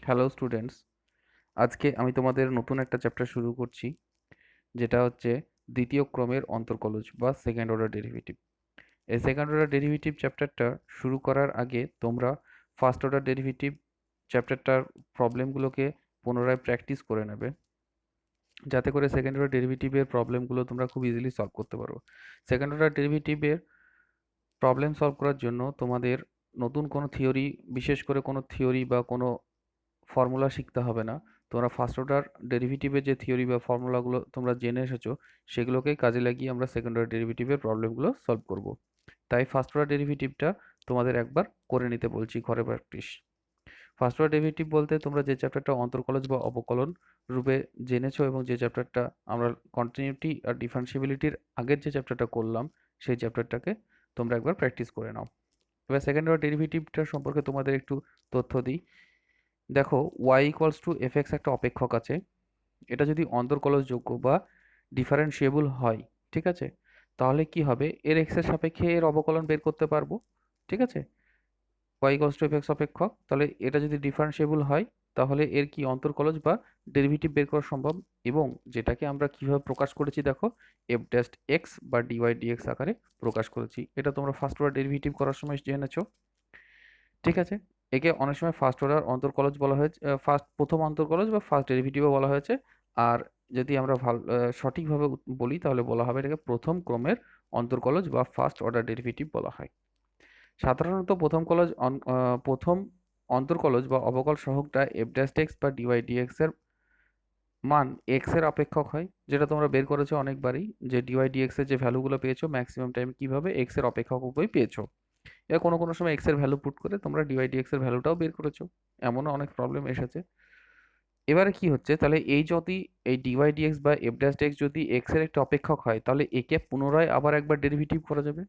Hello students, আজকে আমি তোমাদের নতুন একটা চ্যাপ্টার শুরু করছি, যেটা হচ্ছে দ্বিতীয় ক্রমের অন্তর্কলজ বা সেকেন্ড অর্ডার ডেরিভেটিভ। এই সেকেন্ড অর্ডার ডেরিভেটিভ চ্যাপ্টারটা শুরু করার আগে তোমরা ফার্স্ট অর্ডার ডেরিভেটিভ চ্যাপ্টারটার প্রবলেমগুলোকে পুনরায় প্র্যাকটিস করে নেবে, যাতে করে সেকেন্ড অর্ডার ডেরিভেটিভের প্রবলেমগুলো তোমরা খুব ইজিলি সলভ করতে পারো। সেকেন্ড অর্ডার ডেরিভেটিভের প্রবলেম সলভ করার জন্য তোমাদের নতুন কোনো থিওরি, বিশেষ করে কোনো থিওরি বা কোনো ফর্মুলা শিখতে হবে না। তোমরা ফার্স্ট অর্ডার ডেরিভেটিভের যে থিওরি বা ফর্মুলাগুলো তোমরা জেনে এসেছো, সেগুলোকেই কাজে লাগিয়ে আমরা সেকেন্ড অর্ডার ডেরিভেটিভের প্রবলেমগুলো সলভ করব। তাই ফার্স্ট অর্ডার ডেরিভেটিভটা তোমাদের একবার করে নিতে বলছি ঘরে প্র্যাকটিস। ফার্স্ট অর্ডার ডেরিভেটিভ বলতে তোমরা যে চ্যাপ্টারটা অন্তর্কলজ বা অবকলন রূপে জেনেছো এবং যে চ্যাপ্টারটা আমরা কন্টিনিউটি আর ডিফারেন্সিবিলিটির আগের যে চ্যাপ্টারটা করলাম, সেই চ্যাপ্টারটাকে তোমরা একবার প্র্যাকটিস করে নাও। এবার সেকেন্ড অর্ডার ডেরিভেটিভটা সম্পর্কে তোমাদের একটু তথ্য দিই। দেখো, y equals to f x একটা অপেক্ষক আছে। এটা যদি অন্তর্কলজযোগ্য বা ডিফারেন্সিয়েবল হয়, ঠিক আছে, তাহলে কি হবে, এর এক্স এর সাপেক্ষে এর অবকলন বের করতে পারবো। ঠিক আছে, y equals to f x অপেক্ষক, তাহলে এটা যদি ডিফারেন্সিয়েবল হয়, তাহলে এর কি অন্তর্কলজ বা ডেরিভেটিভ বের করা সম্ভব। এবং যেটাকে আমরা কিভাবে প্রকাশ করেছি দেখো, এফ ড্যাশ এক্স বা ডিওয়াই ডিএক্স আকারে প্রকাশ করেছি। এটা তোমরা ফার্স্ট অর্ডার ডেরিভেটিভ করার সময় জেনেছো। ঠিক আছে, একে অনেক সময় ফার্স্ট অর্ডার অন্তর্কলজ বলা হয়েছে, প্রথম অন্তর্কলজ বা ফার্স্ট ডেরিভেটিভও বলা হয়েছে। আর যদি আমরা সঠিকভাবে বলি, তাহলে বলা হবে এটাকে প্রথম ক্রমের অন্তর্কলজ বা ফার্স্ট অর্ডার ডেরিভেটিভ বলা হয়। সাধারণত প্রথম অন্তর্কলজ বা অবকল সহগটা এফ ড্যাশ এক্স বা ডিওয়াই ডিএক্স এর মান এক্স এর অপেক্ষক হয়, যেটা তোমরা বের করেছো অনেকবারই, যে ডিওয়াই ডিএক্স এর যে ভ্যালুগুলো পেয়েছো ম্যাক্সিমাম টাইম কিভাবে এক্স এর অপেক্ষক উপরে পেয়েছো। এবার কোনো কোনো সময় এক্স এর ভ্যালু পুট করে তোমরা ডিওয়াই ডিএক্স এর ভ্যালুটাও বের করেছো। এমনও অনেক প্রবলেম এসেছে। এবারে কি হচ্ছে, তাহলে এই যদি এই ডিওয়াই ডিএক্স বা এফ ড্যাশ এক্স যদি এক্স এর একটা অপেক্ষক হয়, তাহলে একে পুনরায় আবার একবার ডেরিভেটিভ করা যাবে।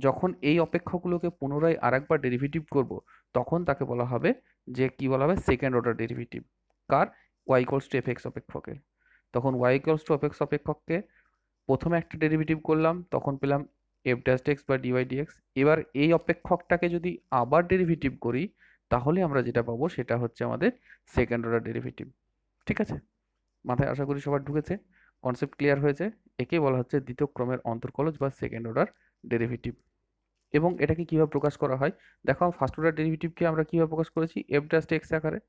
যখন এই অপেক্ষকগুলোকে পুনরায় আরেকবার ডেরিভেটিভ করব, তখন তাকে বলা হবে, যে কি বলা হবে, সেকেন্ড অর্ডার ডেরিভেটিভ। কার? Y equals to f x অপেক্ষকের। তখন y equals to f x অপেক্ষককে প্রথমে একটা ডেরিভেটিভ করলাম, তখন পেলাম এফ ড্যাশ এক্স বা ডিওয়াই ডিএক্স। এবার এই অপেক্ষকটাকে যদি আবার ডেরিভেটিভ করি, তাহলে আমরা যেটা পাবো সেটা হচ্ছে আমাদের সেকেন্ড অর্ডার ডেরিভেটিভ। ঠিক আছে, মাথায় আশা করি সবার ঢুকেছে, কনসেপ্ট ক্লিয়ার হয়েছে। একে বলা হচ্ছে দ্বিতীয় ক্রমের অন্তর্কলজ বা সেকেন্ড অর্ডার ডেরিভেটিভ। এবং এটাকে কিভাবে প্রকাশ করা হয়, দেখো, ফার্স্ট অর্ডার ডেরিভেটিভকে আমরা কিভাবে প্রকাশ করেছি, এফ ড্যাশ এক্স আকারে,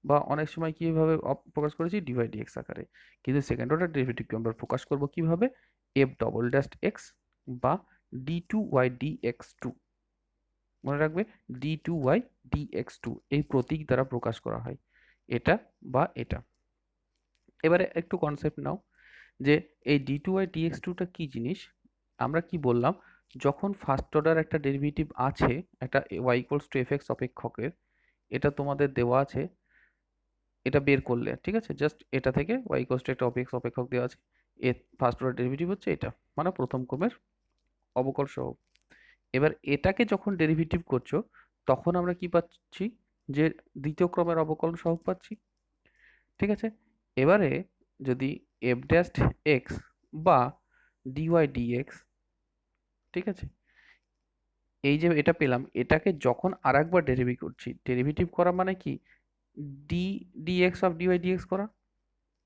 বা অনেক সময় কিভাবে প্রকাশ করেছি, ডিভাই ডিএক্স আকারে। কিন্তু সেকেন্ড অর্ডার ডেরিভেটিভকে আমরা প্রকাশ করব কিভাবে, এফ ডবল ড্যাশ এক্স বা d two y d x two. মনে রাখবে, d two y d x two এই প্রতীক দ্বারা প্রকাশ করা হয়, এটা বা এটা। এবারে একটু কনসেপ্ট নাও, যে এই d two y d x টুটা কী জিনিস। আমরা কি বললাম, যখন ফার্স্ট অর্ডার একটা ডেরিভেটিভ আছে, একটা y equals to f x অপেক্ষকের, এটা তোমাদের দেওয়া আছে, এটা বের করলে, ঠিক আছে, জাস্ট এটা থেকে ওয়াই ইকুয়ালস টু একটা অপেক্ষক দেওয়া আছে, এর ফার্স্ট অর্ডার ডেরিভেটিভ হচ্ছে এটা, মানে প্রথম ক্রমের অবকল সহগ। এবার এটাকে যখন ডেরিভেটিভ করছো, তখন আমরা কি পাচ্ছি, যে দ্বিতীয় ক্রমের অবকলন সহগ পাচ্ছি। ঠিক আছে, এবারে যদি এফ ড্যাশ এক্স বা ডিওয়াই ডিএক্স, ঠিক আছে, এই যে এটা পেলাম, এটাকে যখন আর একবার ডেরিভেটিভ করছি, ডেরিভেটিভ করা মানে কি, d d x of d y d x করা।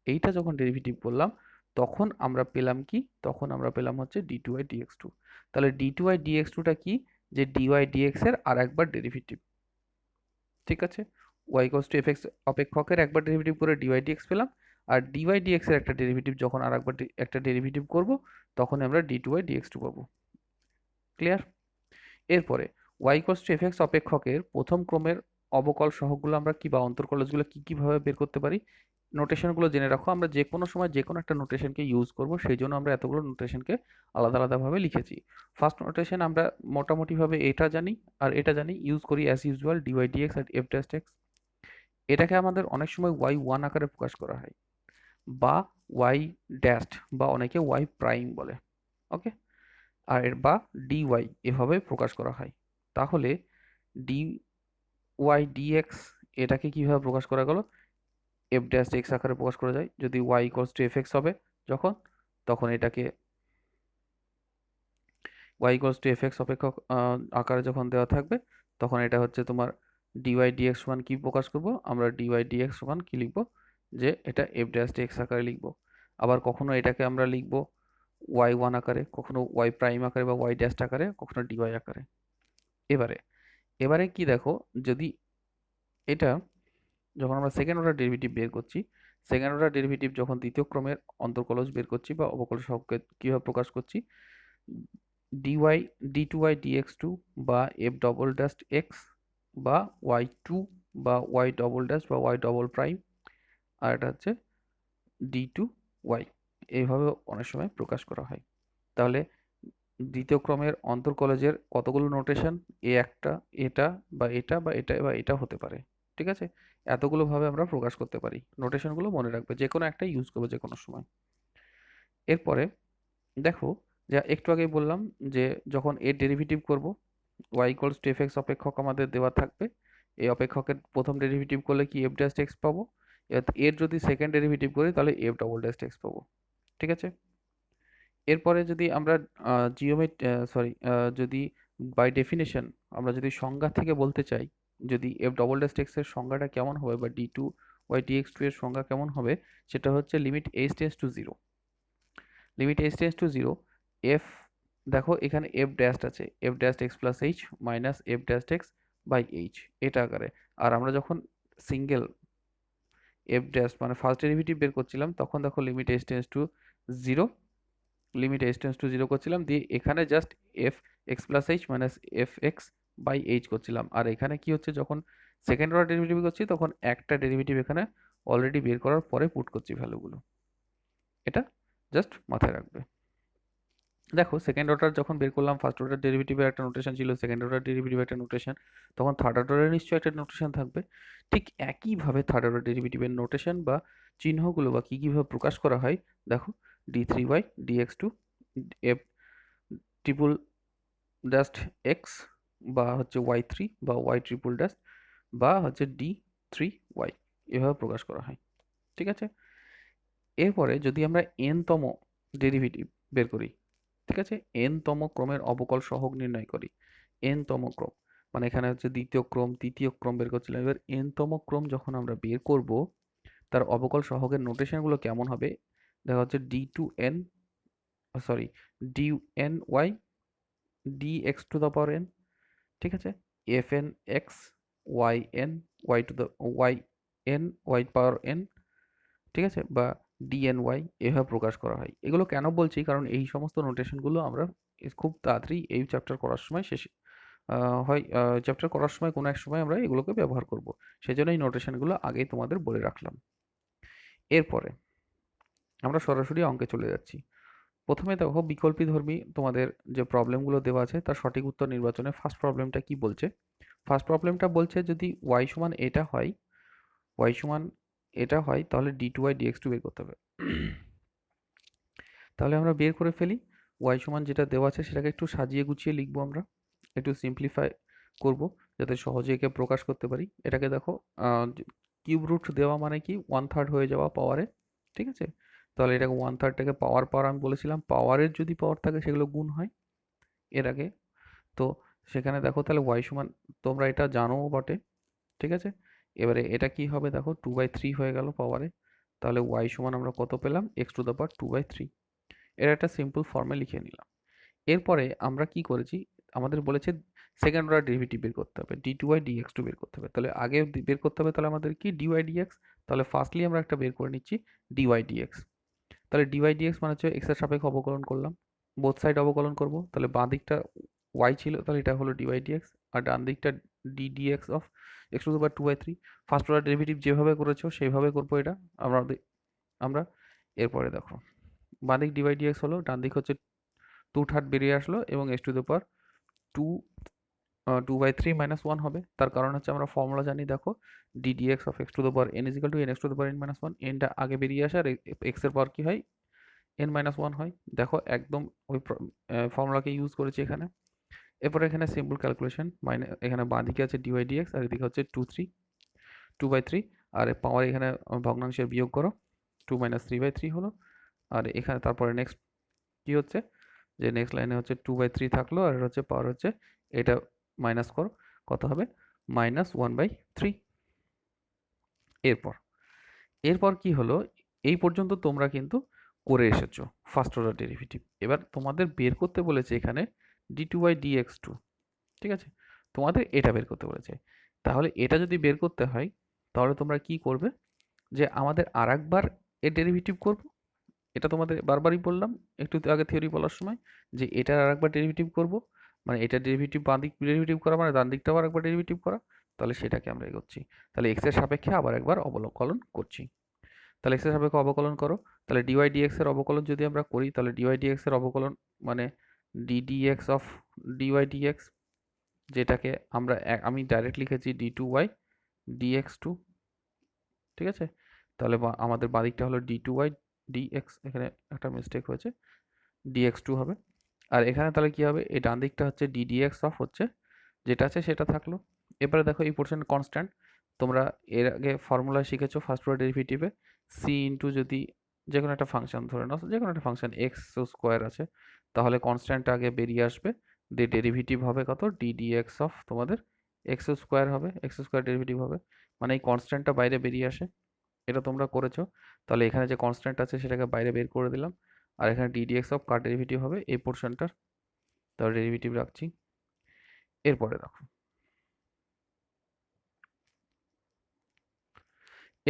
এইটা যখন ডেরিভেটিভ করলাম, তখন আমরা পেলাম কি, তখন আমরা পেলাম হচ্ছে d two y d x two. তাহলে ডি টু ওয়াই ডিএক্স টুটা কি, যে ডিওয়াই ডিএক্স এর আর একবার ডেরিভেটিভ। ঠিক আছে, ওয়াই কস টু এফ এক্স অপেক্ষকের একবার ডেরিভেটিভ করে ডিওয়াই ডিএক্স পেলাম, আর ডিওয়াই ডিএক্স এর একটা ডেরিভেটিভ যখন আর একবার একটা ডেরিভেটিভ করব, তখন আমরা d two y d x two পাবো। ক্লিয়ার? এরপরে y equals to f x অপেক্ষকের প্রথম ক্রমের অবকল সহগগুলো আমরা কি বা অন্তর্কলজগুলো কি কিভাবে বের করতে পারি, নোটেশনগুলো জেনে রাখো। আমরা যে কোনো সময় যে কোনো একটা নোটেশনকে ইউজ করব, সেই জন্য আমরা এতগুলো নোটেশনকে আলাদা আলাদাভাবে লিখেছি। ফার্স্ট নোটেশন আমরা মোটামুটিভাবে এটা জানি, আর এটা জানি, ইউজ করি অ্যাজ ইউজুয়াল ডিওয়াই ডিএক্স আর এফ ড্যাশ এক্স। এটাকে আমাদের অনেক সময় ওয়াই ওয়ান আকারে প্রকাশ করা হয়, বা ওয়াই ড্যাশ, বা অনেকে ওয়াই প্রাইম বলে। ওকে, আর এর বা ডিওয়াই এভাবে প্রকাশ করা হয়। তাহলে ডি ওয়াই ডিএক্স এটাকে কিভাবে প্রকাশ করা গেল, এফ ড্যাশ এক্স আকারে প্রকাশ করা যায়। যদি y equals to f x হবে যখন, তখন এটাকে y equals to f x অপেক্ষক আকারে যখন দেওয়া থাকবে, তখন এটা হচ্ছে তোমার ডিওয়াই ডিএক্স সমান কি প্রকাশ করব, আমরা ডিওয়াই ডিএক্স সমান কি লিখব, যে এটা এফ ড্যাশ এক্স আকারে লিখব। আবার কখনো এটাকে আমরা লিখব ওয়াই ওয়ান আকারে, কখনো ওয়াই প্রাইম আকারে বা ওয়াই ড্যাশ আকারে, কখনো ডিওয়াই আকারে। এবারে এবারে কি দেখো, যদি এটা যখন আমরা সেকেন্ড অর্ডার ডেরিভেটিভ বের করছি, সেকেন্ড অর্ডার ডেরিভেটিভ যখন দ্বিতীয় ক্রমের অন্তর্কলজ বের করছি বা অবকলজ সহগকে কিভাবে প্রকাশ করছি, d y d two y d x two বা এফ ডবল ড্যাশ এক্স বা ওয়াই টু বা ওয়াই ডবল ড্যাশ বা ওয়াই ডবল প্রাইম, আর এটা হচ্ছে ডি টু ওয়াই, এইভাবে অনেক সময় প্রকাশ করা হয়। তাহলে দ্বিতীয় ক্রমের অন্তর্কলজের কতগুলো নোটেশন, এ একটা, এটা বা এটা বা এটা বা এটা হতে পারে, ঠিক আছে? এতগুলো ভাবে আমরা প্রকাশ করতে পারি। নোটেশনগুলো মনে রাখবে, যে কোনো একটা ইউজ করবে যে কোনো সময়। এরপরে দেখো, যা একটু আগেই বললাম যে যখন এর ডেরিভেটিভ করব, y equals to f x অপেক্ষক আমাদের দেওয়া থাকবে। এই অপেক্ষকের প্রথম ডেরিভেটিভ করলে কি এফ ড্যাশ এক্স পাবো, এর যদি সেকেন্ড ডেরিভেটিভ করি তাহলে এফ ডবল ড্যাশ এক্স পাবো, ঠিক আছে? এরপরে যদি আমরা যদি বাই ডেফিনেশন আমরা যদি সংজ্ঞা থেকে বলতে চাই, যদি এফ ডবল ড্যাশ এক্স এর সংজ্ঞাটা কেমন হবে বা d two y d x two এর সংজ্ঞা কেমন হবে, সেটা হচ্ছে limit h tends to zero, limit h tends to zero, f, দেখো এখানে এফ ড্যাশ আছে, f dash x plus h minus f dash x by h, এটা আকারে। আর আমরা যখন সিঙ্গেল এফ ড্যাশ মানে ফার্স্ট ডেরিভেটিভ বের করছিলাম, তখন দেখো limit h tends to zero, limit h tends to zero করছিলাম, দিয়ে এখানে just f x plus h minus f x by h করছিলাম। আর এখানে কি হচ্ছে, যখন সেকেন্ড অর্ডার ডেরিভেটিভ করছি তখন একটা ডেরিভেটিভ এখানে অলরেডি বের করার পরে পুট করছি ভ্যালুগুলো, এটা জাস্ট মাথায় রাখবে। দেখো সেকেন্ড অর্ডার যখন বের করলাম, ফার্স্ট অর্ডার ডেরিভেটিভের একটা নোটেশন ছিল, সেকেন্ড অর্ডার ডেরিভেটিভের একটা নোটেশন, তখন থার্ড অর্ডারের নিশ্চয়ই একটা নোটেশন থাকবে। ঠিক একইভাবে থার্ড অর্ডার ডেরিভেটিভের নোটেশন বা চিহ্নগুলো বা কীভাবে প্রকাশ করা হয়, দেখো d three y d x two f triple dash x বা হচ্ছে ওয়াই থ্রি বা ওয়াই ট্রিপল ড্যাশ বা হচ্ছে ডি থ্রি ওয়াই, এভাবে প্রকাশ করা হয়, ঠিক আছে? এরপরে যদি আমরা এন-তম ডেরিভেটিভ বের করি, ঠিক আছে, এন-তম ক্রমের অবকল সহগ নির্ণয় করি, এন-তম ক্রম মানে এখানে হচ্ছে দ্বিতীয় ক্রম তৃতীয় ক্রম বের করছিলাম, এবার এন-তম ক্রম যখন আমরা বের করব, তার অবকল সহগের নোটেশনগুলো কেমন হবে, দেখা হচ্ছে d two n, sorry, d n y d x to the power n, ঠিক আছে, f n x y n y to the y n y power n, ঠিক আছে, বা ডিএনওয়াই, এভাবে প্রকাশ করা হয়। এগুলো কেন বলছি, কারণ এই সমস্ত নোটেশনগুলো আমরা খুব তাড়াতাড়ি এই চ্যাপ্টার করার সময় শেষে হয় চ্যাপ্টার করার সময় কোনো এক সময় আমরা এগুলোকে ব্যবহার করব, সেজন্য এই নোটেশনগুলো আগেই তোমাদের বলে রাখলাম। এরপরে আমরা সরাসরি অঙ্কে চলে যাচ্ছি। প্রথমে দেখো বিকল্পীধর্মী তোমাদের যে প্রবলেমগুলো দেওয়া আছে তার সঠিক উত্তর নির্বাচনে ফার্স্ট প্রবলেমটা কি বলছে। ফার্স্ট প্রবলেমটা বলছে যদি ওয়াই সমান এটা হয়, ওয়াই সমান এটা হয়, তাহলে d two y d x two বের করতে হবে। তাহলে আমরা বের করে ফেলি, ওয়াই সমান যেটা দেওয়া আছে সেটাকে একটু সাজিয়ে গুছিয়ে লিখবো, আমরা একটু সিম্পলিফাই করব যাতে সহজে একে প্রকাশ করতে পারি। এটাকে দেখো কিউব রুট দেওয়া মানে কি 1/3 হয়ে যাওয়া পাওয়ারে, ঠিক আছে? তাহলে এটাকে 1/3টাকে পাওয়ার পাওয়ার আমি বলেছিলাম, পাওয়ারের যদি পাওয়ার থাকে সেগুলো গুণ হয় এর আগে। তো সেখানে দেখো তাহলে ওয়াই সমান, তোমরা এটা জানো বটে, ঠিক আছে? এবারে এটা কি হবে, দেখো 2/3 হয়ে গেল পাওয়ারে, তাহলে ওয়াই সমান আমরা কত পেলাম, এক্স টু দ্য পাওয়ার 2/3। এর একটা সিম্পল ফর্মে লিখে নিলাম। এরপরে আমরা কি করেছি, আমাদের বলেছে সেকেন্ড অর্ডার ডেরিভেটিভ বের করতে হবে, d two y d x two বের করতে হবে। তাহলে আগে বের করতে হবে তাহলে আমাদের কি ডিওয়াই ডিএক্স, তাহলে ফার্স্টলি আমরা একটা বের করে নিচ্ছি ডিওয়াই ডিএক্স। তাহলে ডিওয়াই ডিএক্স মানে হচ্ছে এক্স এর সাপেক্ষে অবকলন করলাম, বোথ সাইড অবকলন করব, তাহলে বাঁ দিকটা ওয়াই ছিল তাহলে এটা হলো ডিওয়াই ডিএক্স, আর ডান দিকটা d d x of x to the power 2/3। First order derivative যেভাবে করেছো সেইভাবে করবো এটা আমরা আমরা এরপরে দেখো বাঁ দিক ডিওয়াই ডিএক্স হলো, ডান দিক হচ্ছে 2/3 বেরিয়ে আসলো এবং x to the power 2/3 minus 1 হবে। তার কারণ হচ্ছে আমরা ফর্মুলা জানি, দেখো d d x of x to the power n is equal to n x to the power n minus 1, এনটা আগে বেরিয়ে আসে আর এক্স এর পাওয়ার কি হয়, এন মাইনাস 1 হয়। দেখো একদম ওই ফর্মুলাকে ইউজ করেছি এখানে। এরপরে এখানে সিম্পল ক্যালকুলেশন, এখানে বাঁ দিকে আছে ডিওয়াই ডিএক্স আর এদিকে হচ্ছে 2/3, আর পাওয়ার এখানে ভগ্নাংশের বিয়োগ করো, 2 মাইনাস 3/3 হলো। আর এখানে তারপরে নেক্সট কি হচ্ছে, যে নেক্সট লাইনে হচ্ছে 2/3 থাকলো আর হচ্ছে পাওয়ার হচ্ছে এটা মাইনাস করো, কত হবে -1/3। এরপর এরপর কি হলো, এই পর্যন্ত তোমরা কিন্তু করে এসেছো ফার্স্ট অর্ডার ডেরিভেটিভ। এবার তোমাদের বের করতে বলেছে এখানে d2/dx2, ঠিক আছে? তোমাদের এটা বের করতে বলেছে। তাহলে এটা যদি বের করতে হয় তাহলে তোমরা কি করবে, যে আমাদের আরেকবার এর ডেরিভেটিভ করব। এটা তোমাদের বারবারই বললাম একটু আগে থিওরি বলার সময়, যে এটার আরেকবার ডেরিভেটিভ করব, মানে এটা ডেরিভেটিভ বাঁ দিক ডেরিভেটিভ করা মানে ডান দিকটাও আরেকবার ডেরিভেটিভ করা। তাহলে সেটাকে আমরা এগোচ্ছি। তাহলে এক্স এর সাপেক্ষে আবার একবার অবকলন করছি। তাহলে এক্স এর সাপেক্ষে অবকলন করো। তাহলে ডিওয়াই ডিএক্স এর অবকলন যদি আমরা করি তাহলে ডিওয়াই ডিএক্স এর অবকলন মানে ডিডিএক্স অফ ডিওয়াই ডিএক্স, যেটাকে আমি ডাইরেক্ট লিখেছি d2y dx2, ঠিক আছে? তাহলে আমাদের বাদিকটা হলো d2y dx, এখানে একটা মিস্টেক হয়েছে, dx2 হবে। আর এখানে তাহলে কি হবে, এই ডান দিকটা হচ্ছে ddx অফ হচ্ছে যেটা আছে সেটা থাকলো। এবারে দেখো এই পোর্শন কনস্ট্যান্ট, তোমরা এর আগে ফর্মুলা শিখেছো ফার্স্ট অর্ডার ডেরিভেটিভে সি ইন্টু যদি যে কোনো একটা ফাংশন ধরে নাও, যে কোনো একটা ফাংশন এক্স স্কোয়ার আছে, তাহলে কনস্ট্যান্টটা আগে বেরিয়ে আসবে, দিয়ে ডেরিভেটিভ হবে কত ddx অফ তোমাদের এক্স স্কোয়ার হবে, এক্স স্কোয়ার ডেরিভেটিভ হবে, মানে এই কনস্ট্যান্টটা বাইরে বেরিয়ে আসে। এটা তোমরা করেছো। তাহলে এখানে যে কনস্ট্যান্ট আছে সেটাকে বাইরে বের করে দিলাম। আর এখানে ddx অফ কার ডেরিভেটিভ হবে এই পোর্শনটার, তাহলে ডেরিভেটিভ রাখছি। এরপরে দেখো,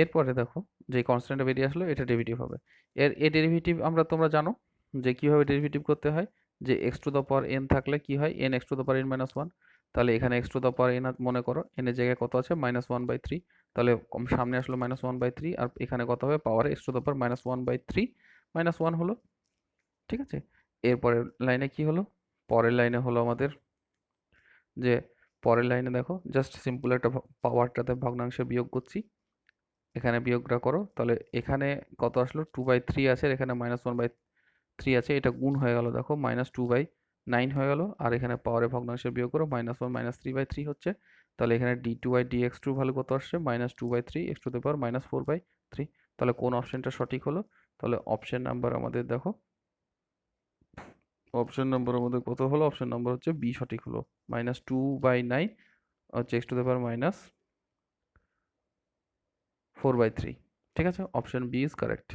এরপরে দেখো যে কনস্ট্যান্টটা বেরিয়ে আসলো এটা ডেরিভেটিভ হবে। এর ডেরিভেটিভ তোমরা জানো যে কিভাবে ডেরিভেটিভ করতে হয়, যে x to the power N থাকলে কি হয়, N x to the power n minus one. তাহলে এখানে x to the power N মনে করো, এন এর জায়গায় কত আছে -1/3, তাহলে সামনে আসলো -1/3, আর এখানে কত হবে পাওয়ার এক্স টু দ্য পাওয়ার -1/3 -1 হলো, ঠিক আছে? এরপরের লাইনে কি হলো, পরের লাইনে হলো আমাদের যে পরের লাইনে দেখো জাস্ট সিম্পল একটা পাওয়ারটাতে ভগ্নাংশে বিয়োগ করছি, এখানে বিয়োগটা করো। তাহলে এখানে কত আসলো 2/3 আছে, আর এখানে -1/3 আছে, এটা গুণ হয়ে গেল দেখো -2/9 হয়ে গেল। আর এখানে পাওয়ারে ভগ্নাংশে বিয়োগ করো -1 -3/3 হচ্ছে। তাহলে এখানে d2/dx2 ভ্যালু কত আসছে -2/3 x টু দ্য পাওয়ার -4/3। তাহলে কোন অপশনটা সঠিক হলো, তাহলে অপশন নাম্বার আমাদের দেখো, অপশন নাম্বার আমাদের কত হলো, অপশন নাম্বার হচ্ছে বি সঠিক হলো, -2/9 হচ্ছে x টু দ্য পাওয়ার -4/3, ঠিক আছে? Option B is correct.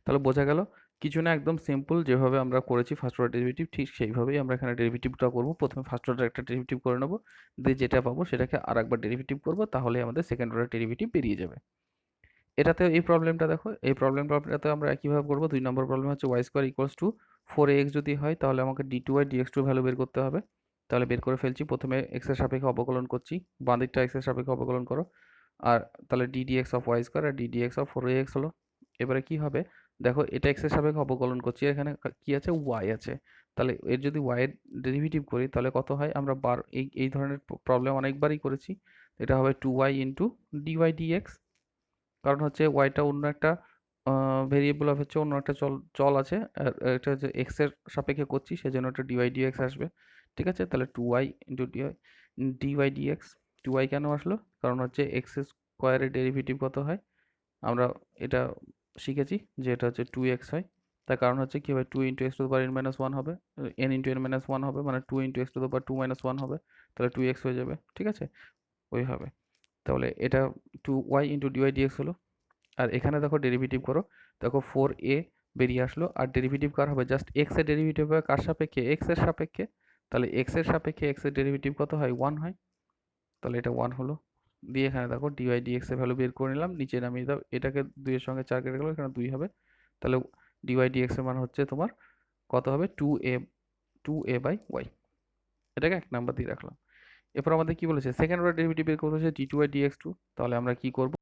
তাহলে বোঝা গেল কিছু না, একদম সিম্পল যেভাবে আমরা করেছি ফার্স্ট অর্ডার ডেরিভেটিভ ঠিক সেইভাবেই আমরা এখানে ডেরিভেটিভটা করব। প্রথমে ফার্স্ট অর্ডার একটা ডেরিভেটিভ করে নেব, দিয়ে যেটা পাবো সেটাকে আর একবার ডেরিভেটিভ করব, তাহলে আমাদের সেকেন্ড অর্ডার ডেরিভেটিভ বেরিয়ে যাবে। এটাতে এই প্রবলেমটা দেখো, এই প্রবলেমটাতে আমরা একইভাবে করবো। 2 নম্বর প্রবলেম হচ্ছে y square equals to 4ax যদি হয় তাহলে আমাকে d2y dx2 ভ্যালু বের করতে হবে। তাহলে বের করে ফেলছি, প্রথমে এক্স এর সাপেক্ষে অবকলন করছি, বাঁ দিকটা এক্স এর সাপেক্ষে অবকলন করো। আর তাহলে ddx অফ ওয়াই স্কোয়ার আর ddx অফ 4ax হলো। এবারে কি হবে দেখো, এটা এক্স এর সাপেক্ষে অবকলন করছি, এখানে কি আছে ওয়াই আছে। তাহলে এর যদি ওয়াই এর ডেরিভেটিভ করি তাহলে কত হয়, আমরা এই ধরনের প্রবলেম অনেকবারই করেছি। এটা হবে 2y ইন্টু ডিওয়াই ডিএক্স, কারণ হচ্ছে ওয়াইটা অন্য একটা ভেরিয়েবল হচ্ছে অন্য একটা চল চল আছে, আর এটা হচ্ছে এক্স এর সাপেক্ষে করছি সেজন্য এটা ডিওয়াই ডিএক্স আসবে, ঠিক আছে? তাহলে 2y into dy dx, 2y কেন আসলো, কারণ হচ্ছে এক্স স্কোয়ারের ডেরিভেটিভ কত হয়, আমরা এটা শিখেছি যে এটা হচ্ছে 2x হয়। তার কারণ হচ্ছে কি হবে, 2 into x to the power n minus one হবে, n into n minus one হবে, মানে 2 into x to the power 2 - 1 হবে, তাহলে 2x হয়ে যাবে, ঠিক আছে? ওইভাবে। তাহলে এটা 2y ইন্টু ডিওয়াই ডিএক্স হলো। আর এখানে দেখো ডেরিভেটিভ করো, দেখো 4a বেরিয়ে আসলো, আর ডেরিভেটিভ কার হবে, জাস্ট এক্স এর ডেরিভেটিভ হবে কার সাপেক্ষে, এক্স এর সাপেক্ষে। তাহলে এক্স এর সাপেক্ষে এক্স এর ডেরিভেটিভ কত হয় 1 হয়, তাহলে এটা 1 হলো। দিয়ে এখানে দেখো ডিওয়াই ডিএক্স এর ভ্যালু বের করে নিলাম, নিচে নামিয়ে দাও, এটাকে 2 এর সঙ্গে 4 কেটে গেল, এখানে 2 হবে। তাহলে ডিওয়াই ডিএক্স এর মান হচ্ছে তোমার কত হবে 2a/y, এটাকে 1 নাম্বার দিয়ে রাখলাম। এরপর আমাদের কি বলেছে, সেকেন্ড অর্ডার ডেরিভেটিভ বের করতে হচ্ছে d2y dx2। তাহলে আমরা কি করব,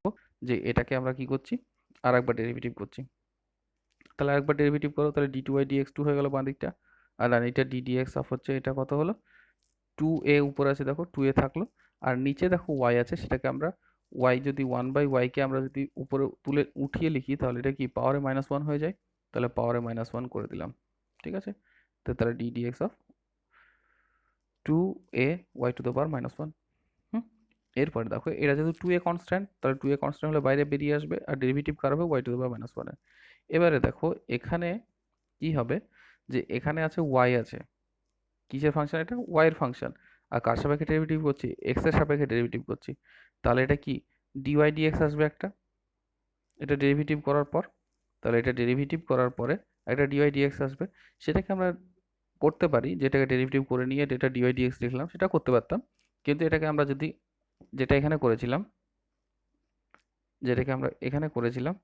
যে এটাকে আমরা কি করছি আর একবার ডেরিভেটিভ করছি। তাহলে আরেকবার ডেরিভেটিভ করো, তাহলে d2y dx2 হয়ে গেল বাঁ দিকটা। আর এটা ddx অফ হচ্ছে এটা কত হলো 2a, উপরে আছে দেখো 2a থাকলো, আর নিচে দেখো y আছে, সেটাকে আমরা y যদি 1/y কে আমরা যদি উপরে তুলে উঠিয়ে লিখি তাহলে এটা কি পাওয়ারে -1 হয়ে যায়, তাহলে পাওয়ারে -1 করে দিলাম, ঠিক আছে? তো তাহলে ddx of 2a y to the পাওয়ার -1। হুম, এরপরে দেখো এটা যেহেতু 2a কনস্ট্যান্ট, তাহলে 2a কনস্ট্যান্ট হলে বাইরে বেরিয়ে আসবে, আর ডেরিভেটিভ কার হবে y টু দ্য পাওয়ার -1 এর। এবারে দেখো এখানে কি হবে, যে এখানে আছে y আছে, কিসের ফাংশন, এটা y এর ফাংশন, আর কার সাপেক্ষে ডেরিভেটিভ করছি, এক্স এর সাপেক্ষে ডেরিভেটিভ করছি, তাহলে এটা কি ডিওয়াই ডিএক্স আসবে একটা, এটা ডেরিভেটিভ করার পর, তাহলে এটা ডেরিভেটিভ করার পরে একটা ডিওয়াই ডিএক্স আসবে। সেটাকে আমরা করতে পারি, যেটাকে ডেরিভেটিভ করে নিয়ে যেটা ডিওয়াই ডিএক্স লিখলাম সেটা করতে পারতাম, কিন্তু এটাকে আমরা যদি যেটা এখানে করেছিলাম, যেটাকে আমরা এখানে করেছিলাম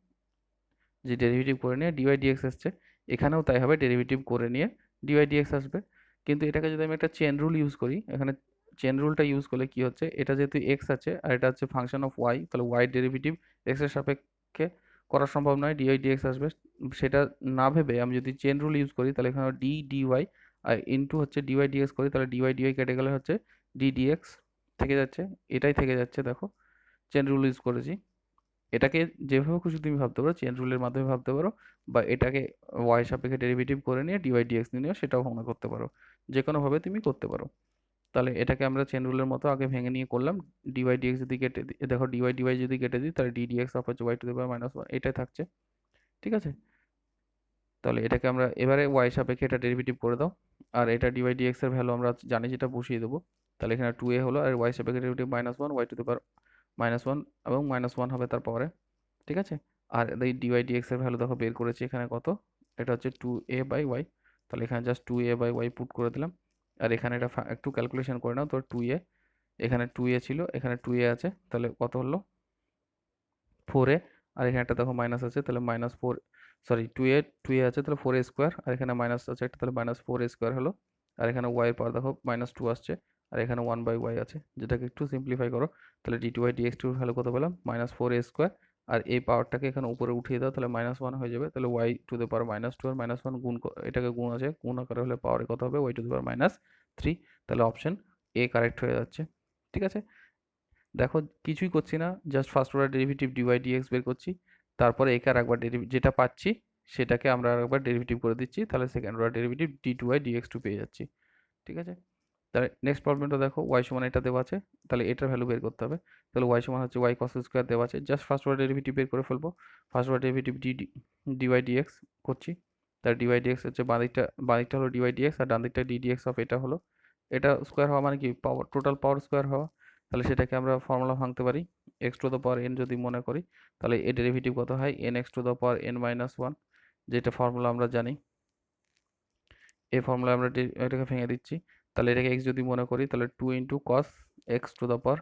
যে ডেরিভেটিভ করে নিয়ে ডিওয়াই ডিএক্স আসছে, এখানেও তাই হবে, ডেরিভেটিভ করে নিয়ে ডিওয়াই ডিএক্স আসবে। কিন্তু এটাকে যদি আমি একটা চেন রুল ইউজ করি, এখানে চেন রুলটা ইউজ করলে কি হচ্ছে, এটা যেহেতু এক্স আছে আর এটা হচ্ছে ফাংশন অফ ওয়াই, তাহলে ওয়াই ডেরিভেটিভ এক্স এর সাপেক্ষে করা সম্ভব নয়, ডিওয়াই ডিএক্স আসবে। সেটা না ভেবে আমি যদি চেন রুল ইউজ করি, তাহলে এখানে ডি ডিওয়াই আর ইন্টু হচ্ছে ডিওয়াই ডিএক্স করি, তাহলে ডিওয়াই ডিওয়াই কেটে গেলে হচ্ছে ডি ডিএক্স থেকে যাচ্ছে, এটাই থেকে যাচ্ছে। দেখো চেন রুল ইউজ করেছি। এটাকে যেভাবে খুশি তুমি ভাবতে পারো, চেন রুলের মাধ্যমে ভাবতে পারো, বা এটাকে ওয়াই সাপেক্ষে ডেরিভেটিভ করে নিয়ে ডিওয়াই ডিএক্স নিয়ে সেটাও মনে করতে পারো, যে কোনোভাবে তুমি করতে পারো। তাহলে এটাকে আমরা চেন রুলের মতো আগে ভেঙে নিয়ে করলাম। ডিওয়াই ডিএক্স যদি কেটে দিই, দেখো ডিওয়াই ডিওয়াই যদি কেটে দিই, তাহলে ডি ডিএক্স অফ হচ্ছে y to the power minus one, এটাই থাকছে। ঠিক আছে, তাহলে এটাকে আমরা এবারে ওয়াই সাপেক্ষে এটা ডেরিভেটিভ করে দাও, আর এটা ডিওয়াই ডিএক্স এর ভ্যালু আমরা জানি, যেটা বসিয়ে দেবো। তাহলে এখানে 2a হলো, আর ওয়াই সাপেক্ষে derivative minus one, y to the power minus one, এবং মাইনাস ওয়ান হবে তার পাওয়ারে। ঠিক আছে, আর এই ডিওয়াই ডিএক্স এর ভ্যালু দেখো বের করেছি এখানে কত, এটা হচ্ছে 2a/y, তাহলে এখানে জাস্ট 2a/y পুট করে দিলাম। আর এখানে এটা একটু ক্যালকুলেশন করে নাও, তো 2a, এখানে 2a ছিল, এখানে 2a আছে, তাহলে কত হলো 4a, আর এখানে একটা দেখো মাইনাস আছে, তাহলে মাইনাস ফোর, সরি 2a আছে, তাহলে 4a স্কোয়ার, আর এখানে মাইনাস আছে একটা, তাহলে মাইনাস 4a স্কোয়ার হলো। আর এখানে y এর পাওয়ার দেখো মাইনাস 2 আসছে, আর এখানে 1/y আছে, যেটাকে একটু সিম্পলিফাই করো, তাহলে d2y dx2 ভ্যালু কত পেলাম, মাইনাস 4a স্কোয়ার। আর এই পাওয়ারটাকে এখানে উপরে উঠিয়ে দাও, তাহলে মাইনাস 1 হয়ে যাবে, তাহলে y to the power minus 2 আর মাইনাস 1 গুণ এটাকে গুণ আছে, গুণ আকারে হলে পাওয়ারে কত হবে, y to the power minus 3। তাহলে অপশন এ কারেক্ট হয়ে যাচ্ছে। ঠিক আছে, দেখো কিছুই করছি না, just first order derivative d y d x বের করছি, তারপরে একে আর একবার যেটা পাচ্ছি সেটাকে আমরা আরেকবার ডেরিভেটিভ করে দিচ্ছি, তাহলে second order derivative d two y d x two পেয়ে যাচ্ছি। ঠিক আছে, তাহলে নেক্সট প্রবলেমটা দেখো, ওয়াই সমান এটা দেওয়া আছে, তাহলে এটার ভ্যালু বের করতে হবে। তাহলে ওয়াই সমান হচ্ছে ওয়াই কস স্কোয়ার দেওয়া আছে, জাস্ট ফার্স্ট অর্ডার ডেরিভেটিভ বের করে ফেলবো। First order derivative d y d x করছি, তার ডিওয়াই ডিএক্স হচ্ছে বাঁদিকটা হলো ডিওয়াই ডিএক্স, আর ডান দিকটা ডিডিএক্স অফ এটা হলো, এটা স্কোয়ার হওয়া মানে কি পাওয়ার, টোটাল পাওয়ার স্কোয়ার হওয়া। তাহলে সেটাকে আমরা ফর্মুলা ভাঙতে পারি, x to the power N যদি মনে করি, তাহলে এর ডেরিভেটিভ কত হয়, N x to the power n minus one, যেটা ফর্মুলা আমরা জানি। এই ফর্মুলা আমরা এটাকে ভেঙে দিচ্ছি, তাহলে এটাকে এক্স যদি মনে করি, তাহলে 2 into cos x to the power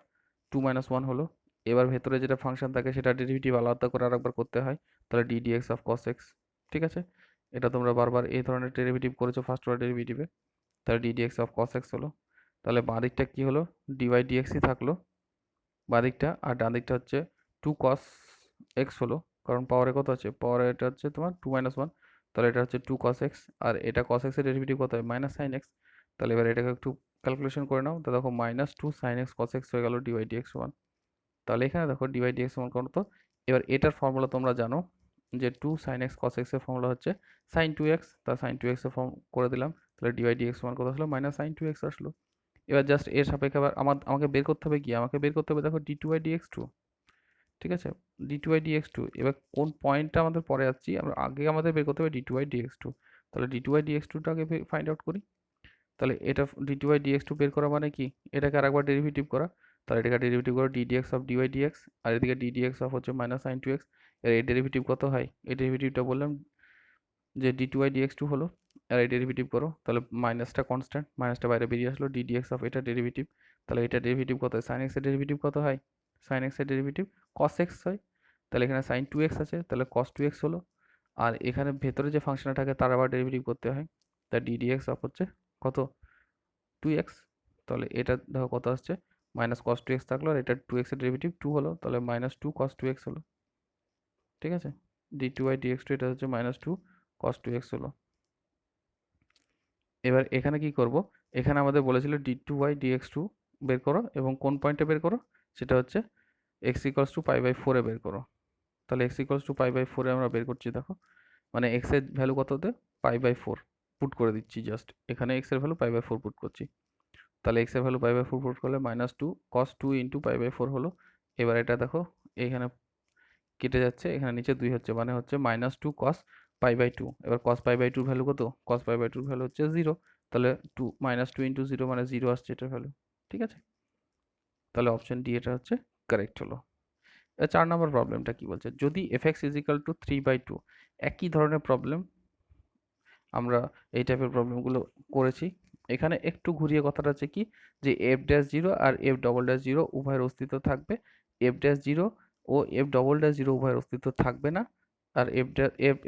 2 minus one হলো। এবার ভেতরে যেটা ফাংশন থাকে সেটা ডেরিভেটিভ আলাদা করে আরেকবার করতে হয়, তাহলে d d x of cos x. ঠিক আছে, এটা তোমরা বারবার এই ধরনের ডেরিভেটিভ করেছো ফার্স্ট অর্ডার ডেরিভেটিভে, তাহলে d d x of cos x হলো। তাহলে বাঁ দিকটা কী হলো, ডিওয়াই ডিএক্সই থাকলো বাঁ দিকটা, আর ডান দিকটা হচ্ছে 2 কস এক্স হলো, কারণ পাওয়ারে কত আছে, পাওয়ারে এটা হচ্ছে তোমার 2 মাইনাস ওয়ান, তাহলে এটা হচ্ছে 2 cos x, আর এটা cos x এর ডেরিভেটিভ কত হয়, মাইনাস সাইন এক্স। তাহলে এবার এটাকে একটু ক্যালকুলেশন করে নাও, তো দেখো minus 2 sine x cos x হয়ে গেল ডিওয়াই ডিএক্স ওয়ান। তাহলে এখানে দেখো ডিওয়াই ডিএক্স ওয়ান কত, এবার এটার ফর্মুলা তোমরা জানো যে 2 সাইন এক্স cos x এর ফর্মুলা হচ্ছে সাইন 2x, তা সাইন 2x এর ফর্ম করে দিলাম, তাহলে ডিওয়াই ডিএক্স ওয়ান কত আসলো, মাইনাস সাইন 2x আসলো। এবার জাস্ট এর সাপেক্ষে আবার আমাকে বের করতে হবে কি, আমাকে বের করতে হবে দেখো d two by d x two. ঠিক আছে, d two by d x two, এবার কোন পয়েন্টটা আমাদের পরে আসছি, আমরা আগে আমাদের বের করতে হবে d two by d x two. তাহলে ডি টু বাই ডিএক্স টুটা আগে ফাইন্ড আউট করি। তাহলে এটা d two by d x two বের করা মানে কি, এটাকে আরেকবার ডেরিভেটিভ করা, তাহলে এটাকে ডেরিভেটিভ করো d d x of d y d x, আর এদিকে ডি ডিএক্স অফ হচ্ছে মাইনাস সাইন টু এক্স। এর এই ডেরিভেটিভ কত হয়, এই ডেরিভেটিভটা বললাম যে d two by d x two হলো, আর এই ডেরিভেটিভ করো, তাহলে মাইনাসটা কনস্ট্যান্ট, মাইনাসটা বাইরে বেরিয়ে আসলো, ডি ডিএক্স অফ এটা ডেরিভেটিভ, তাহলে এটা ডেরিভেটিভ কত হয়, সাইন এক্সের ডেরিভেটিভ কত হয়, সাইন এক্সের ডেরিভেটিভ কস এক্স হয়, তাহলে এখানে সাইন টু এক্স আছে, তাহলে কস টু এক্স হলো। আর এখানে ভেতরে যে ফাংশনটা থাকে তার আবার ডেরিভেটিভ করতে হয়, তা ডি ডিএক্স অফ হচ্ছে কত, টু এক্স। তাহলে এটা দেখো কত আসছে, মাইনাস কস টু এক্স থাকলো, আর এটা টু এক্সের ডেরিভেটিভ টু হলো, তাহলে minus two cos two x হলো। ঠিক আছে, d two by d x two, এটা হচ্ছে minus two cos two x হলো। এবার এখানে কি করব, এখানে আমাদের বলেছিল d two by d x two বের করো, এবং কোন পয়েন্টে বের করো, সেটা হচ্ছে x equals to pi by ফোরে বের করো। তাহলে x equals to pi by ফোরে আমরা বের করছি, দেখো মানে এক্স এর ভ্যালু কততে, পাই বাই ফোর পুট করে দিচ্ছি, জাস্ট এখানে এক্স এর value pi by four put করছি, তাহলে এক্স এর value pi by four put করলে minus two cos two into pi by four হলো। এবার এটা দেখো এখানে কেটে যাচ্ছে, এখানে নিচে 2 হচ্ছে, মানে হচ্ছে minus two cos pi by two. এবার cos pi by tour value কত, কস পাই বাই টুর ভ্যালু হচ্ছে 0, তাহলে two minus two into zero মানে 0 আসছে এটার ভ্যালু। ঠিক আছে, তাহলে অপশন ডি এটা হচ্ছে কারেক্ট হলো। 4 নম্বর প্রবলেমটা কি বলছে, যদি fx ইজ ইকাল টু 3/2, একই ধরনের প্রবলেম আমরা এই টাইপের প্রবলেমগুলো করেছি। এখানে একটু ঘুরিয়ে কথাটা হচ্ছে কি, যে এফ ড্যাশ জিরো আর এফ ডবল ড্যাশ জিরো উভয়ের অস্তিত্ব থাকবে, এফ ড্যাশ জিরো ও এফ ডবল ড্যাশ জিরো উভয়ের অস্তিত্ব থাকবে না, আর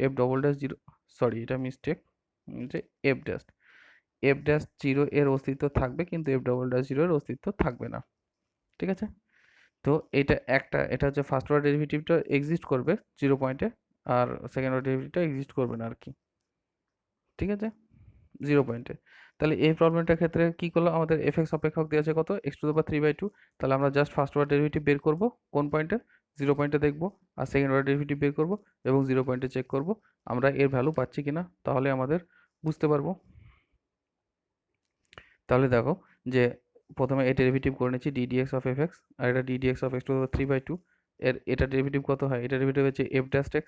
f double dash zero, sorry এটা মিস্টেক, যে f dash f dash zero এর অস্তিত্ব থাকবে কিন্তু এফ ডবল ড্যাশ জিরো এর অস্তিত্ব থাকবে না। ঠিক আছে, তো এটা হচ্ছে ফার্স্ট অর্ডার ডেরিভেটিভটা এক্সিস্ট করবে 0 পয়েন্টে, আর সেকেন্ড অর্ডার ডেরিভেটিভটা এক্সিস্ট করবে না আর কি। ঠিক আছে, 0 পয়েন্টে। তাহলে এই প্রবলেমটার ক্ষেত্রে কি করলাম, আমাদের এফএক্স অপেক্ষক দেওয়া আছে কত, x⁻3/2। তাহলে আমরা জাস্ট ফার্স্ট অর্ডার ডেরিভেটিভ বের করব কোন পয়েন্টে, 0 পয়েন্টে দেখব, আর সেকেন্ড অর্ডার ডেরিভেটিভ বের করব এবং 0 পয়েন্টে চেক করব আমরা এর ভ্যালু পাচ্ছি কিনা, তাহলে আমাদের বুঝতে পারবো। তাহলে দেখো যে প্রথমে এই ডেরিভেটিভ করে নিচ্ছি ddx অফ fx, আর এটা ddx অফ x⁻3/2, এটা ডেরিভেটিভ কত হয়, এটা ডেরিভেটিভ হচ্ছে f ড্যাশ x,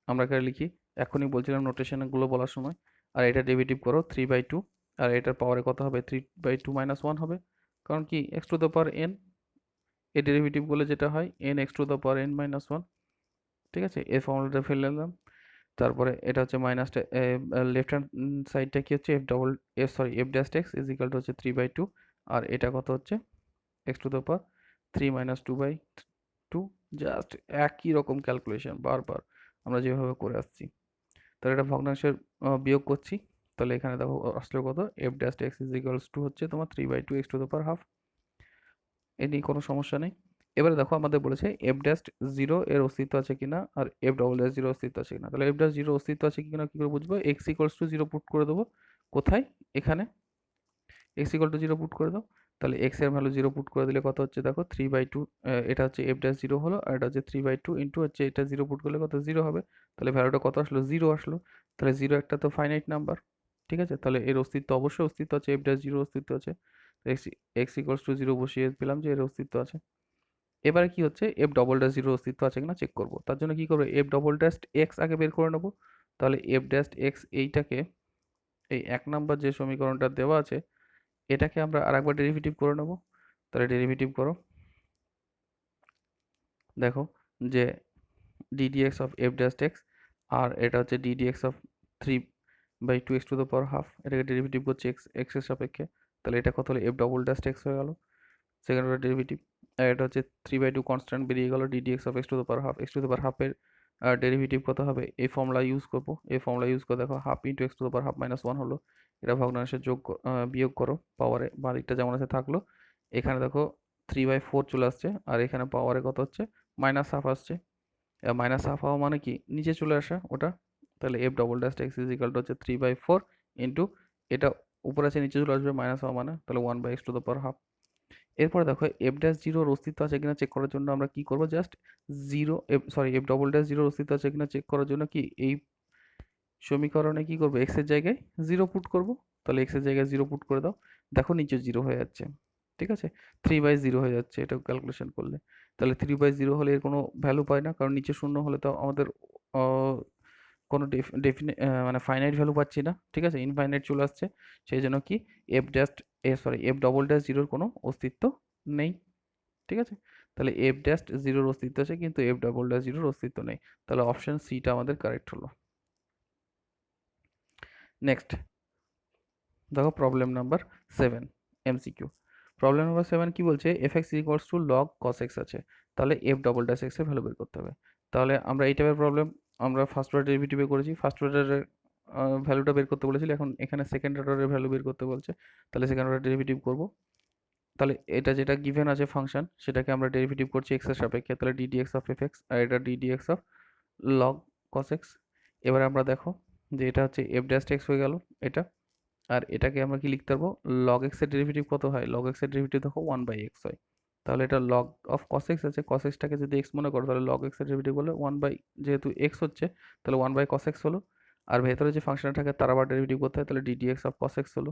আমরা এখানে লিখি, এখনই বলছিলাম নোটেশনগুলো বলার সময়। আর এটা ডেরিভেটিভ করো 3/2, আর এটার পাওয়ারে কত হবে, 3/2 - 1 হবে, কারণ কি x to the power n, এই ডেরিভেটিভ বলে যেটা হয় n x to the power n - 1। ঠিক আছে, এই ফর্মুলাটা ফেলে নিলাম। তারপরে এটা হচ্ছে মাইনাসটা, লেফট হ্যান্ড সাইডটা কি হচ্ছে, f dash x is equal two হচ্ছে 3/2, আর এটা কত হচ্ছে x to the power 3 - 2/2। Just একই রকম ক্যালকুলেশন বারবার আমরা যেভাবে করে আসছি। তাহলে এটা ভগ্নাংশের বিয়োগ করছি, তাহলে এখানে দেখো আসলে কত, f dash x is equals to হচ্ছে তোমার 3/2 x to the power half. এ নিয়ে কোনো সমস্যা নেই। এবারে দেখো আমাদের বলেছে এফ ড্যাশ জিরো এর অস্তিত্ব আছে কিনা আর এফ ডবল ড্যাশ জিরো অস্তিত্ব আছে কিনা। তাহলে এফ ড্যাশ জিরো অস্তিত্ব আছে কিনা কি করে বুঝবো, x equals two zero put করে দেবো, কোথায়, এখানে x equal two zero put করে দাও। তাহলে এক্স এর ভ্যালু জিরো পুট করে দিলে কত হচ্ছে দেখো 3/2, এটা হচ্ছে এফ ড্যাশ জিরো হলো, আর এটা হচ্ছে 3/2 ইন্টু হচ্ছে এটা জিরো পুট করলে কত জিরো হবে। তাহলে ভ্যালুটা কত আসলো, জিরো আসলো। তাহলে জিরো একটা তো ফাইনাইট নাম্বার। ঠিক আছে, তাহলে এর অস্তিত্ব অবশ্যই অস্তিত্ব আছে, এফ ড্যাশ জিরো অস্তিত্ব আছে। X x equals two zero বসিয়ে পেলাম যে এর অস্তিত্ব আছে। এবারে কি হচ্ছে, এফ ডবল ড্যাশ জিরো অস্তিত্ব আছে কিনা চেক করব, তার জন্য কি করবো, এফ ডবল ড্যাশ এক্স আগে বের করে নেবো। তাহলে এফ ড্যাশ এক্স এইটাকে, এই 1 নাম্বার যে সমীকরণটা দেওয়া আছে এটাকে আমরা আরেকবার ডেরিভেটিভ করে নেব। তাহলে ডেরিভেটিভ করো, দেখো যে ddx of f dash x, আর এটা হচ্ছে ddx of 3/2 x to the power half, এটাকে ডেরিভেটিভ করছে x এর সাপেক্ষে। তাহলে এটা কত হলো, f ডবল ড্যাশ x হয়ে গেল সেকেন্ড অর্ডার ডেরিভেটিভ। আর এটা হচ্ছে 3/2 কনস্ট্যান্ট বেরিয়ে গেল, ddx of x to the power half, x to the power হাফের ডেরিভেটিভ কত হবে, এই ফর্মুলা ইউজ করবো, এই ফর্মুলা ইউজ করে দেখো half into x to the power half minus 1 হলো। এটা ভগ্নাংশের বিয়োগ করো, পাওয়ারে বাঁ দিকটা যেমন আছে থাকলো। এখানে দেখো 3/4 চলে আসছে, আর এখানে পাওয়ারে কত হচ্ছে, মাইনাস হাফ আসছে। মাইনাস হাফ হওয়া মানে কি নিচে চলে আসা ওটা। তাহলে F double dash x is equal two হচ্ছে 3/4 ইন্টু এটা উপরে আছে নিচে চলে আসবে মাইনাস হওয়া মানে, তাহলে 1/x two the power half. এরপরে দেখো এফ ড্যাশ জিরোর অস্তিত্ব আছে কিনা চেক করার জন্য আমরা কি করব, জাস্ট এফ ডবল ড্যাশ জিরোর অস্তিত্ব আছে কিনা চেক করার জন্য কি এই সমীকরণে কি করবো, এক্স এর জায়গায় জিরো পুট করব। তাহলে এক্স এর জায়গায় জিরো পুট করে দাও, দেখো নিচে জিরো হয়ে যাচ্ছে। ঠিক আছে, 3/0 হয়ে যাচ্ছে এটা ক্যালকুলেশন করলে। তাহলে 3/0 হলে এর কোনো ভ্যালু পায় না, কারণ নিচে শূন্য হলে তো আমাদের কোনো মানে ফাইনাইট ভ্যালু পাচ্ছি না। ঠিক আছে, ইনফাইনাইট চলে আসছে, সেই জন্য কি এফ ডবল ড্যাশ জিরোর কোনো অস্তিত্ব নেই। ঠিক আছে, তাহলে এফ ড্যাশ জিরোর অস্তিত্ব আছে কিন্তু এফ ডবল ড্যাশ জিরোর অস্তিত্ব নেই। তাহলে অপশন সিটা আমাদের কারেক্ট হলো। নেক্সট দেখো problem number 7, MCQ. Problem number 7 কি বলছে, F x equals two log cos x আছে, তাহলে এফ ডবল ড্যাশ এক্স এর ভ্যালু বের করতে হবে। তাহলে আমরা এই টাইপের প্রবলেম আমরা ফার্স্ট অর্ডার ডেরিভেটিভে করেছি, ফার্স্ট অর্ডারের ভ্যালুটা বের করতে বলেছিল, এখন এখানে সেকেন্ড অর্ডারের ভ্যালু বের করতে বলছে। তাহলে সেকেন্ড অর্ডার ডেরিভেটিভ করব। তাহলে এটা যেটা গিভেন আছে ফাংশন, সেটাকে আমরা ডেরিভেটিভ করছি এক্স এর সাপেক্ষে, তাহলে ddx অফ এফ এক্স, আর এটা ddx of log cos x. এবারে আমরা দেখো যে এটা হচ্ছে এফ ড্যাশ এক্স হয়ে গেল এটা, আর এটাকে আমরা কি লিখতে পারবো, লগ এক্স এর ডেরিভেটিভ কত হয়, লগ এক্স এর ডেরিভেটিভ দেখো 1/x হয়। তাহলে এটা লগ অফ কস এক্স আছে, কস এক্সটাকে যদি এক্স মনে করো তাহলে লগ এক্স এর ডেরিভেটিভ বলে যেহেতু এক্স হচ্ছে তাহলে 1/cos x হলো। আর ভেতরে যে ফাংশনটা থাকে তার আবার ডেরিভেটিভ করতে হয়, তাহলে ddx অফ cos x হলো।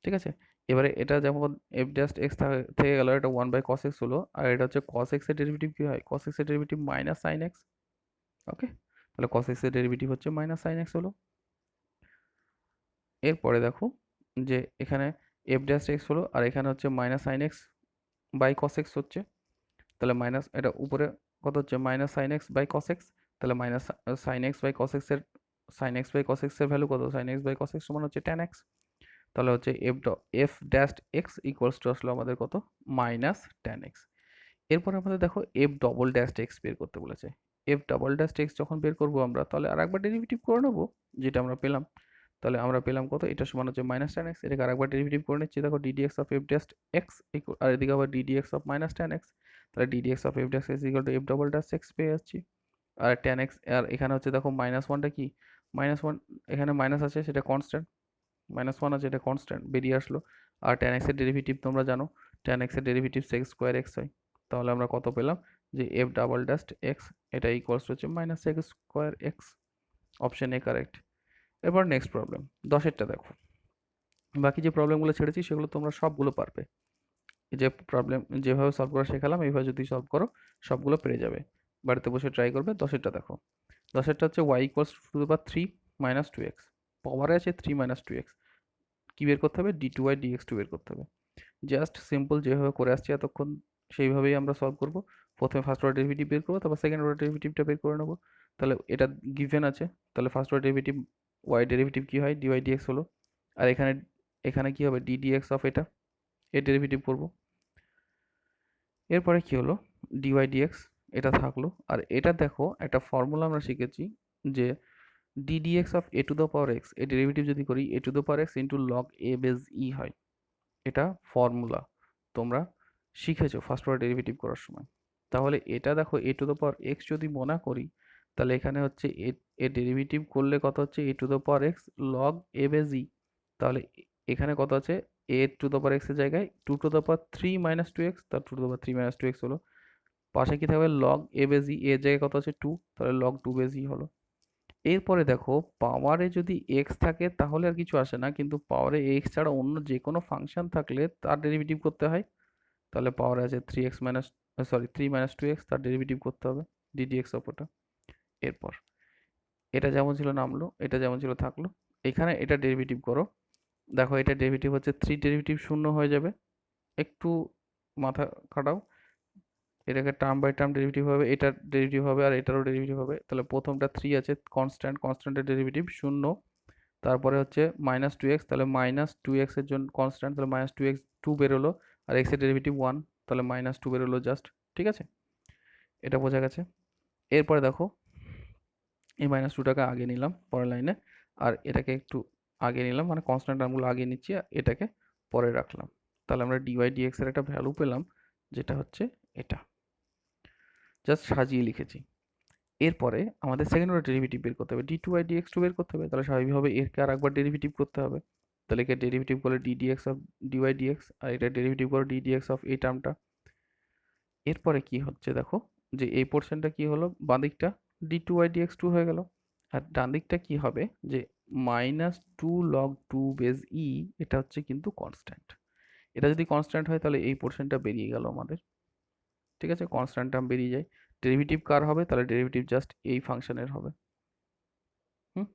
ঠিক আছে, এবারে এটা যেমন এফ জাস্ট এক্স থেকে গেল, এটা 1/cos x হলো, আর এটা হচ্ছে cos x এর ডেরিভেটিভ কি হয়, cos x এর ডেরিভেটিভ মাইনাস সাইন এক্স। ওকে, তাহলে cos x এর ডেরিভেটিভ হচ্ছে মাইনাস সাইন এক্স হলো। এরপরে দেখো যে এখানে এফ ড্যাশ এক্স হলো, আর এখানে হচ্ছে minus sine x by cos x হচ্ছে, তাহলে মাইনাস এটা উপরে কত হচ্ছে minus sine x by cos x, তাহলে minus sine x by cos এক্সের সাইন এক্স বাই কস এক্সের ভ্যালু কত, sine x by cos x সমান হচ্ছে ট্যান এক্স, তাহলে হচ্ছে f dash x equals to আসলে আমাদের কত মাইনাস ট্যান এক্স। এরপর আমাদের দেখো এফ ডবল ড্যাশ এক্স বের করতে বলেছে। এফ ডবল ড্যাশ এক্স যখন বের করবো আমরা, তাহলে আর একবার ডেরিভেটিভ করে নেবো যেটা আমরা পেলাম, তাহলে আমরা পেলাম কত, এটা সমান হচ্ছে মাইনাস ট্যান এক্স, এটাকে আরেকবার ডেরিভেটিভ করে নিচ্ছি, দেখো d d x of f dash x আর এদিকে আবার d d x of minus tan x, তাহলে d d x of f dash x equal to f double dash x পেয়ে যাচ্ছি। আর ট্যান এক্স, আর এখানে হচ্ছে দেখো মাইনাস ওয়ানটা কি, মাইনাস ওয়ান এখানে মাইনাস আছে সেটা কনস্ট্যান্ট, মাইনাস ওয়ান আছে এটা কনস্ট্যান্ট বেরিয়ে আসলো। আর ট্যান এক্সের ডেরিভেটিভ তোমরা জানো, ট্যান এক্সের ডেরিভেটিভ সেক্স স্কোয়ার এক্স হয়, তাহলে আমরা কত পেলাম যে এফ ডাবল ডাস্ট এক্স এটা ইকুয়ালস হচ্ছে minus x square x, option A correct. এবার নেক্সট প্রবলেম 10এরটা দেখো, বাকি যে প্রবলেমগুলো ছেড়েছি সেগুলো তোমরা সবগুলো পারবে, যে প্রবলেম যেভাবে সলভ করা শেখালাম এইভাবে যদি সলভ করো সবগুলো পেরে যাবে, বাড়িতে বসে ট্রাই করবে। 10এরটা দেখো, 10এরটা হচ্ছে y equals to the power three minus two x, পাওয়ারে আছে থ্রি মাইনাস টু এক্স, কী বের করতে হবে, d two y d x two বের করতে হবে। জাস্ট সিম্পল যেভাবে করে আসছি এতক্ষণ সেইভাবেই আমরা সলভ করব। প্রথমে ফার্স্ট অর্ডার ডেরিভেটিভ বের করবো, তারপর সেকেন্ড অর্ডার ডেরিভেটিভটা বের করে নেবো। তাহলে এটা গিভেন আছে, তাহলে first order derivative y derivative কী হয়, ডিওয়াই ডিএক্স হলো, আর এখানে এখানে কী হবে ডি ডিএক্স অফ এটা, এর ডেরিভেটিভ করবো। এরপরে কী হলো ডিওয়াই ডিএক্স এটা থাকলো, আর এটা দেখো একটা ফর্মুলা আমরা শিখেছি যে d d x of a to the power x এর ডেরিভেটিভ যদি করি a to the power x into log a base e হয়, এটা ফর্মুলা তোমরা শিখেছো ফার্স্ট অর্ডার ডেরিভেটিভ করার সময়। তাহলে এটা দেখো এ টু দ্য পাওয়ার এক্স যদি মনে করি, তাহলে এখানে হচ্ছে এ ডেরিভেটিভ করলে কত হচ্ছে a to the power x log a base e, তাহলে এখানে কত আছে এ টু দ্য পাওয়ার এক্সের জায়গায় two to the power three minus two x, তার two to the power three minus two x হলো, পাশে কি থাকবে লগ এ বেজ ই, এর জায়গায় কত আছে টু, তাহলে লগ টু বেজ ই হলো। এরপরে দেখো পাওয়ারে যদি এক্স থাকে তাহলে আর কিছু আসে না, কিন্তু পাওয়ারে এক্স ছাড়া অন্য যে কোনো ফাংশন থাকলে তার ডেরিভেটিভ করতে হয়, তাহলে পাওয়ারে আছে three x minus sorry three minus two x, তার ডেরিভেটিভ করতে হবে ডিডিএক্স অফ ওটা। এরপর এটা যেমন ছিল নামলো, এটা যেমন ছিল থাকলো, এখানে এটা ডেরিভেটিভ করো, দেখো এটা ডেরিভেটিভ হচ্ছে থ্রি ডেরিভেটিভ শূন্য হয়ে যাবে, একটু মাথা খাটাও, এটাকে টার্ম বাই টার্ম ডেরিভেটিভ হবে, এটার ডেরিভেটিভ হবে আর এটারও ডেরিভেটিভ হবে, তাহলে প্রথমটা থ্রি আছে কনস্ট্যান্ট, কনস্ট্যান্টের ডেরিভেটিভ শূন্য, তারপরে হচ্ছে মাইনাস টু এক্স, তাহলে মাইনাস টু এক্সের জন্য কনস্ট্যান্ট, তাহলে মাইনাস টু এক্স টু বেরোলো, আর এক্সের ডেরিভেটিভ ওয়ান, তাহলে মাইনাস টু বেরোলো জাস্ট, ঠিক আছে, এটা বোঝা গেছে। এরপরে দেখো এই মাইনাস টুটাকে আগে নিলাম পরের লাইনে, আর এটাকে একটু আগে নিলাম, মানে কনস্ট্যান্ট টার্মগুলো আগে নিচ্ছি আর এটাকে পরে রাখলাম, তাহলে আমরা ডিওয়াই ডিএক্স এর একটা ভ্যালু পেলাম যেটা হচ্ছে এটা, জাস্ট সাজিয়ে লিখেছি। এরপরে আমাদের সেকেন্ড অর্ডার ডেরিভেটিভ বের করতে হবে, d two y d x two বের করতে হবে, তাহলে স্বাভাবিকভাবে এরকে আর একবার ডেরিভেটিভ করতে হবে, তাহলে একে ডেরিভেটিভ করলে d d x of d y d x, আর এটা ডেরিভেটিভ করে ডি ডিএক্স অফ এই টার্মটা। এরপরে কি হচ্ছে দেখো যে এই পোর্শনটা কি হলো, বাঁ দিকটা d two y d x two হয়ে গেল, আর ডান দিকটা কি হবে যে minus two log two base e, এটা হচ্ছে কিন্তু কনস্ট্যান্ট, এটা যদি কনস্ট্যান্ট হয় তাহলে এই পোর্শনটা বেরিয়ে গেল আমাদের, ঠিক আছে, কনস্ট্যান্ট টার্ম বেরিয়ে যায়। ডেরিভেটিভ কার হবে, তাহলে ডেরিভেটিভ জাস্ট এই ফাংশনের হবে। হুম,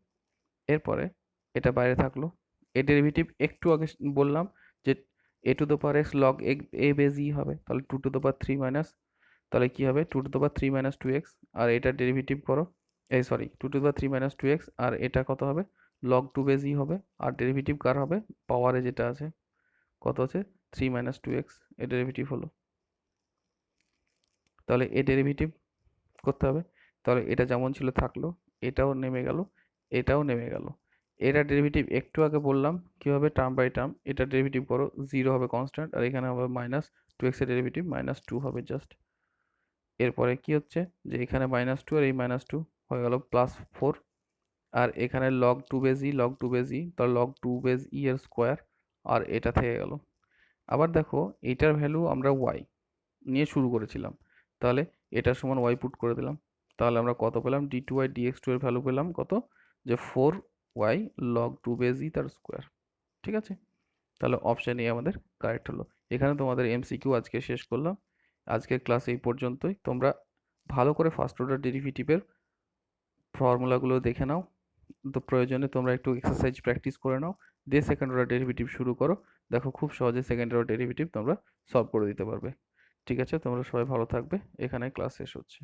এরপরে এটা বাইরে থাকলো, এ ডেরিভেটিভ একটু আগে বললাম যে a to the power x log a base e হবে, তাহলে two to the power three minus, তাহলে কি হবে two to the power three minus two x, আর এটা ডেরিভেটিভ করো, এই sorry two to the power three minus two x, আর এটা কত হবে লগ টু বেজ ই হবে, আর ডেরিভেটিভ কার হবে পাওয়ারে যেটা আছে কত আছে থ্রি মাইনাস টু এক্স, এর ডেরিভেটিভ হলো, তাহলে এ ডেরিভেটিভ করতে হবে, তাহলে এটা যেমন ছিল থাকলো, এটাও নেমে গেল, এটাও নেমে গেল। এটা ডেরিভেটিভ একটু আগে বললাম কীভাবে টার্ম বাই টার্ম, এটা ডেরিভেটিভ করো জিরো হবে কনস্ট্যান্ট, আর এখানে হবে মাইনাস টু এক্সের ডেরিভেটিভ মাইনাস টু হবে জাস্ট। এরপরে কি হচ্ছে যে এখানে মাইনাস টু আর এই মাইনাস টু হয়ে গেল প্লাস ফোর, আর এখানে লগ টু বেজ ই, লগ টু বেজ ই, তাহলে লগ টু বেজ ই এর স্কোয়ার, আর এটা থেকে গেল। আবার দেখো এইটার ভ্যালু আমরা ওয়াই নিয়ে শুরু করেছিলাম, তাহলে এটার সমান ওয়াই পুট করে দিলাম, তাহলে আমরা কত পেলাম d two y d x two এর ভ্যালু পেলাম কত, যে four y log two base e তার স্কোয়ার, ঠিক আছে, তাহলে অপশান এ আমাদের কারেক্ট হলো। এখানে তোমাদের এমসিকিউ আজকে শেষ করলাম, আজকের ক্লাস এই পর্যন্তই, তোমরা ভালো করে ফার্স্ট অর্ডার ডেরিভেটিভের ফর্মুলাগুলো দেখে নাও, তো প্রয়োজনে তোমরা একটু এক্সারসাইজ প্র্যাকটিস করে নাও, দিয়ে সেকেন্ড অর্ডার ডেরিভেটিভ শুরু করো, দেখো খুব সহজে সেকেন্ড অর্ডার ডেরিভেটিভ তোমরা সলভ করে দিতে পারবে। ঠিক আছে, তোমরা সবাই ভালো থাকবে। এখানে ক্লাস শেষ হচ্ছে।